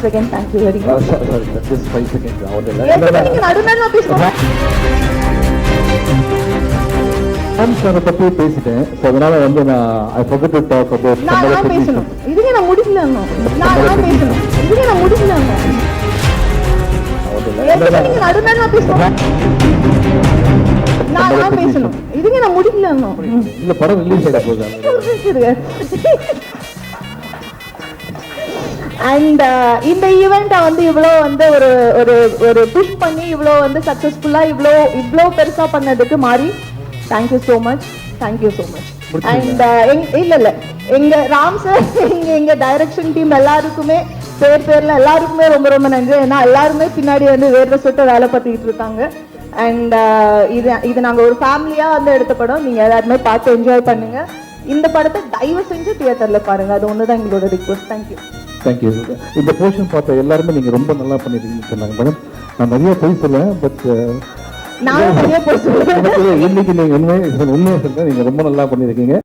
once again thank you very much. Sorry, just 5 seconds. நீங்க நடுநடுல பேசுங்க. சாரை பற்றி பேசிட்டேன். ஸோ அதனால வந்து நான் ஐ forgot to talk about நான் பேசணும். இதுவே நான் முடிக்கல இன்னும். நான் பேசணும். இதுவே நான் முடிக்கல இன்னும். நீங்க நடுநடுல பேசுங்க. நான் பேசணும். இதுவே நான் முடிக்கல இன்னும். இந்த படம் ரிலீஸ் ஆக போகுது. அண்ட் இந்த ஈவெண்ட்டை வந்து இவ்வளோ வந்து ஒரு ஒரு ஒரு புஷ் பண்ணி இவ்வளோ வந்து சக்ஸஸ்ஃபுல்லாக இவ்வளோ பெருசாக பண்ணதுக்கு மாறி தேங்க்யூ ஸோ மச். அண்ட் இல்லை எங்கள் ராம் சார் எங்கள் டைரக்ஷன் டீம் எல்லாருக்குமே பேரில் எல்லாருக்குமே ரொம்ப ரொம்ப நன்றி. ஏன்னா எல்லாருமே பின்னாடி வந்து வேறு சொட்ட வேலை பார்த்துக்கிட்டு இருக்காங்க. அண்ட் இது நாங்கள் ஒரு ஃபேமிலியாக வந்து எடுத்த படம். நீங்கள் எல்லாருமே பார்த்து என்ஜாய் பண்ணுங்கள். இந்த படத்தை தயவு செஞ்சு தியேட்டரில் பாருங்கள். அது ஒன்று தான் எங்களோட ரிக்வஸ்ட். தேங்க்யூ. இந்த போர்ஷன் பார்த்த எல்லாருமே நீங்கள் ரொம்ப நல்லா பண்ணியிருக்கீங்கன்னு சொன்னாங்க மேடம். நான் நிறைய போய் சொல்லுவேன், பட் நான் நிறைய போய் சொல்லுவேன். இன்னைக்கு நீங்கள் உண்மையை சொல்லுங்கள், நீங்கள் ரொம்ப நல்லா பண்ணியிருக்கீங்க.